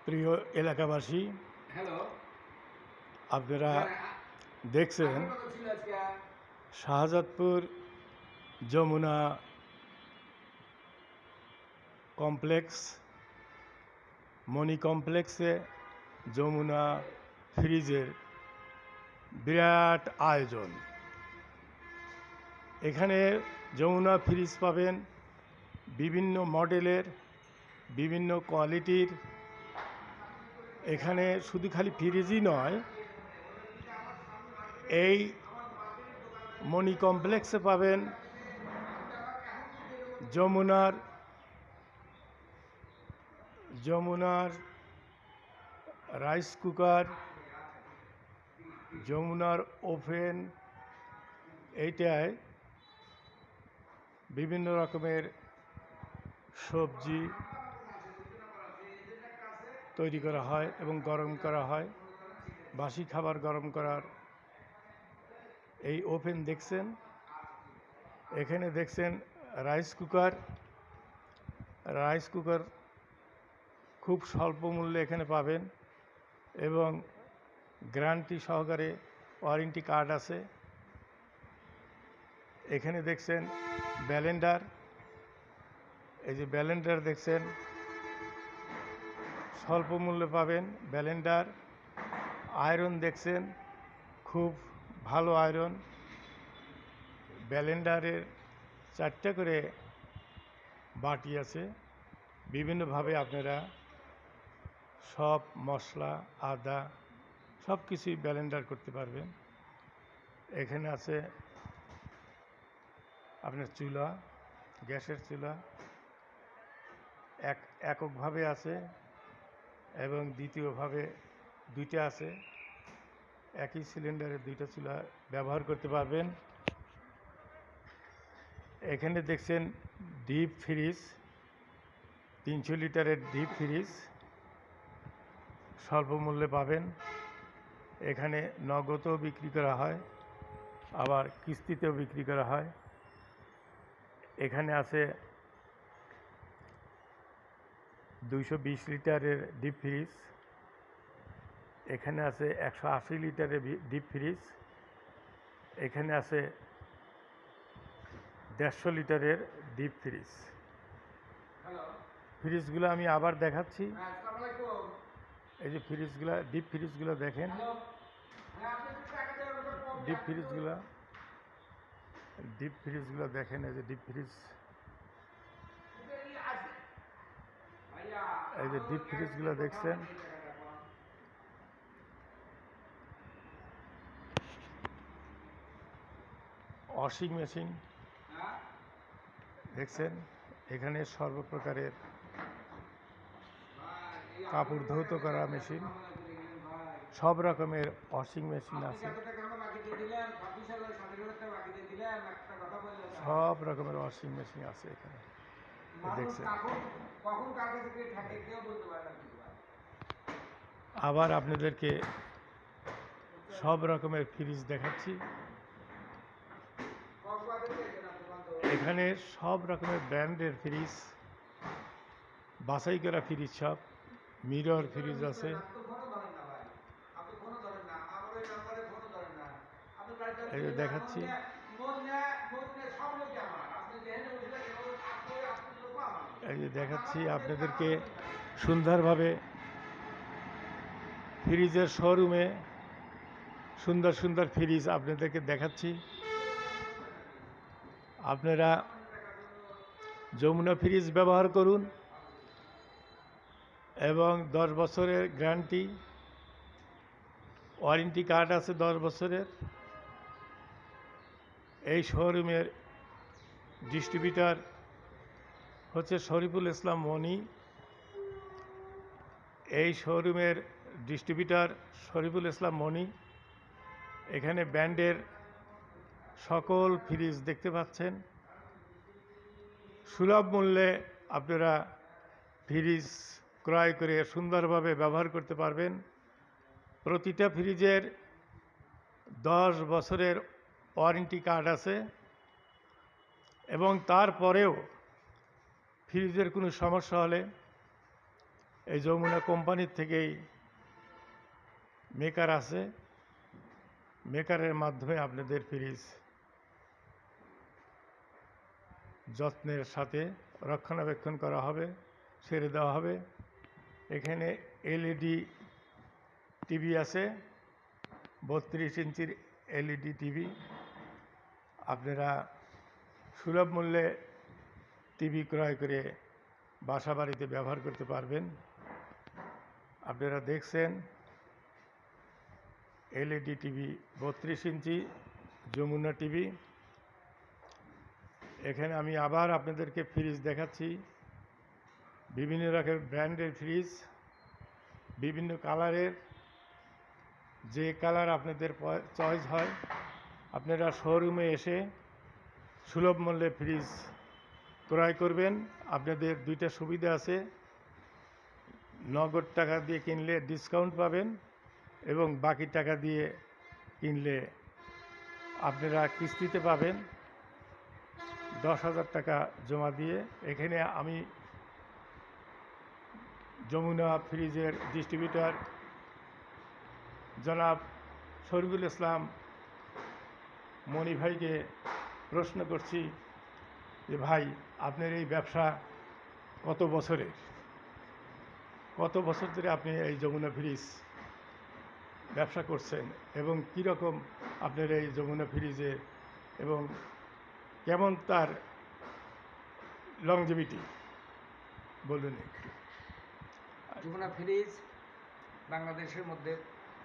প্রিয় এলাকাবাসী, হ্যালো আপনারা দেখছেন শাহজাদপুর যমুনা কমপ্লেক্স, মণি কমপ্লেক্সে যমুনা ফ্রিজের বিরাট আয়োজন। এখানে যমুনা ফ্রিজ পাবেন বিভিন্ন মডেলের, বিভিন্ন কোয়ালিটির। এখানে শুধু খালি ফ্রিজই নয়, এই মণি কমপ্লেক্সে পাবেন যমুনার রাইস কুকার, যমুনার ওভেন। এইটায় বিভিন্ন রকমের সবজি তৈরি করা হয় এবং গরম করা হয়। বাসি খাবার গরম করার এই ওভেন দেখছেন। এখানে দেখছেন রাইস কুকার খুব স্বল্প মূল্যে এখানে পাবেন এবং গ্যারান্টি সহকারে ওয়ারেন্টি কার্ড আছে। এখানে দেখছেন ব্লেন্ডার, এই যে ব্লেন্ডার দেখছেন স্বল্প মূল্যে পাবেন ব্লেন্ডার। আয়রন দেখছেন খুব ভালো আয়রন। ব্লেন্ডারের 4টা করে বাটি আছে, বিভিন্নভাবে আপনারা সব মশলা, আদা সব কিছুই ব্লেন্ডার করতে পারবেন। এখানে আছে আপনার চুলা, গ্যাসের চুলা এককভাবে আছে এবং দ্বিতীয়ভাবে 2টা আছে। একই সিলিন্ডারে 2টা চুলা ব্যবহার করতে পারবেন। এখানে দেখছেন ডিপ ফ্রিজ, 300 লিটারের ডিপ ফ্রিজ স্বল্প মূল্যে পাবেন। এখানে নগদও বিক্রি করা হয়, আবার কিস্তিতেও বিক্রি করা হয়। এখানে আছে 220 লিটারের ডিপ ফ্রিজ, এখানে আছে 180 লিটারের ডিপ ফ্রিজ, এখানে আছে 150 লিটারের ডিপ ফ্রিজ। ফ্রিজগুলো আমি আবার দেখাচ্ছি। এই যে ডিপ ফ্রিজগুলো দেখেন, ডিপ ফ্রিজগুলো দেখেন। এই যে ডিপ ফ্রিজগুলো দেখছেন। ওয়াশিং মেশিন দেখছেন, এখানে সর্বপ্রকারের কাপড় ধৌত করা মেশিন, সব রকমের ওয়াশিং মেশিন আছে, সব রকমের ওয়াশিং মেশিন আছে এখানে দেখছেন। আবার আপনাদেরকে সব রকমের ফ্রিজ দেখাচ্ছি। এখানে সব রকমের ব্র্যান্ডের ফ্রিজ, বাছাই করা ফ্রিজ, সব মিরর ফ্রিজ আছে। এই যে দেখাচ্ছি, আপনাদেরকে সুন্দরভাবে ফ্রিজের শোরুমে সুন্দর সুন্দর ফ্রিজ আপনাদেরকে দেখাচ্ছি। আপনারা যমুনা ফ্রিজ ব্যবহার করুন এবং 10 বছরের গ্যারান্টি, ওয়ারেন্টি কার্ড আছে 10 বছরের। এই শোরুমের ডিস্ট্রিবিউটর হচ্ছে শরীফুল ইসলাম মনি। এই শোরুমের ডিস্ট্রিবিউটর শরীফুল ইসলাম মনি। এখানে ব্র্যান্ডের সকল ফ্রিজ দেখতে পাচ্ছেন। সুলভ মূল্যে আপনারা ফ্রিজ ক্রয় করে সুন্দরভাবে ব্যবহার করতে পারবেন। প্রতিটা ফ্রিজের 10 বছরের ওয়ারেন্টি কার্ড আছে এবং তারপরেও ফ্রিজের কোনো সমস্যা হলে এই যমুনা কোম্পানির থেকেই মেকার আছে, মেকারের মাধ্যমে আপনাদের ফ্রিজ যত্নের সাথে রক্ষণাবেক্ষণ করা হবে, ছেড়ে দেওয়া হবে। এখানে এলইডি টিভি আছে, 32 ইঞ্চির এলইডি টিভি। আপনারা সুলভ মূল্যে টিভি ক্রয় করে বাসা বাড়িতে ব্যবহার করতে পারবেন। আপনারা দেখছেন এলইডি টিভি, 32 ইঞ্চি যমুনা টিভি। এখানে আমি আবার আপনাদেরকে ফ্রিজ দেখাচ্ছি, বিভিন্ন রকমের ব্র্যান্ডের ফ্রিজ, বিভিন্ন কালারের। যে কালার আপনাদের চয়েস হয় আপনারা শোরুমে এসে সুলভ মূল্যে ফ্রিজ ক্রয় করবেন। আপনাদের দুইটা সুবিধা আছে, নগদ টাকা দিয়ে কিনলে ডিসকাউন্ট পাবেন এবং বাকি টাকা দিয়ে কিনলে আপনারা কিস্তিতে পাবেন 10,000 টাকা জমা দিয়ে। এখানে আমি যমুনা ফ্রিজের ডিস্ট্রিবিউটর জনাব শরীফুল ইসলাম মনি ভাইকে প্রশ্ন করছি যে ভাই, আপনার এই ব্যবসা কত বছরের? কত বছর ধরে আপনি এই যমুনা ফ্রিজ ব্যবসা করছেন এবং কীরকম আপনার এই যমুনা ফ্রিজে এবং কেমন তার লংজিভিটি বলুন একটু। যমুনা ফ্রিজ বাংলাদেশের মধ্যে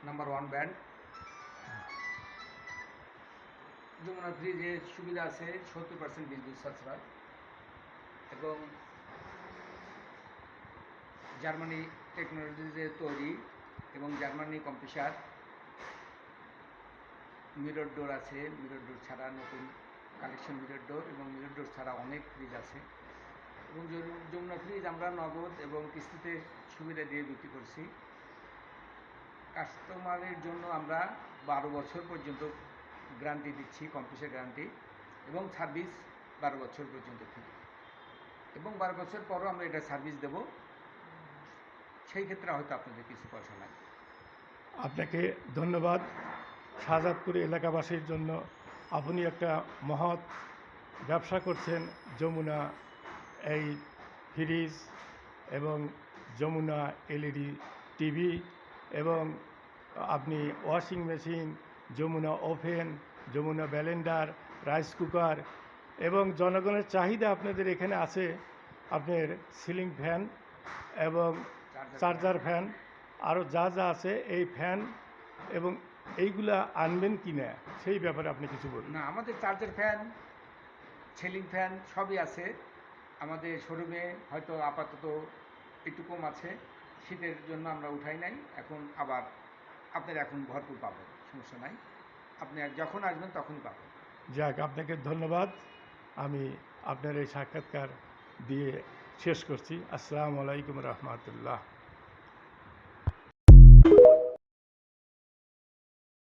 নাম্বার 1 ব্র্যান্ড। যমুনা ফ্রিজের সুবিধা আছে 70% বিদ্যুৎ সাশ্রয় এবং জার্মানি টেকনোলজিতে তৈরি এবং জার্মানি কম্প্রেসার, মিরর ডোর আছে, মিরর ডোর ছাড়া নতুন কালেকশন মিরর ডোর এবং মিরর ডোর ছাড়া অনেক ফ্রিজ আছে। এবং যমুনা ফ্রিজ আমরা নগদ এবং কিস্তিতে সুবিধা দিয়ে বিক্রি করছি। কাস্টমারের জন্য আমরা 12 বছর পর্যন্ত গ্যারান্টি দিচ্ছি, কম্প্রেসার গ্যারান্টি, এবং সার্ভিস 12 বছর পর্যন্ত ফ্রি, এবং 12 বছর পরও আমরা এটা সার্ভিস দেব। সেই ক্ষেত্রে হয়তো আপনাদের কিছু পয়সা লাগবে। আপনাকে ধন্যবাদ। শাহজাদপুর এলাকাবাসীর জন্য আপনি একটা মহৎ ব্যবসা করছেন। যমুনা এই ফ্রিজ এবং যমুনা এলইডি টিভি এবং আপনি washing machine, Jamuna oven, Jamuna blender, rice cooker এবং জনগণের চাহিদা আপনাদের এখানে আছে। আপনার সিলিং ফ্যান এবং চার্জার ফ্যান, আরও যা যা আছে এই ফ্যান এবং এইগুলা আনবেন কি না সেই ব্যাপারে আপনি কিছু বলুন। না, আমাদের চার্জার ফ্যান, সিলিং ফ্যান সবই আছে আমাদের শোরুমে। হয়তো আপাতত একটু কম আছে, শীতের জন্য আমরা উঠাই নাই। এখন আবার আপনার এখন ভরপুর পাবেন, সমস্যা নাই। আপনি যখন আসবেন তখনই পাবেন। যাক, আপনাকে ধন্যবাদ। আমি আপনার এই সাক্ষাৎকার দিয়ে শেষ করছি। আসসালামু আলাইকুম রহমতুল্লাহ।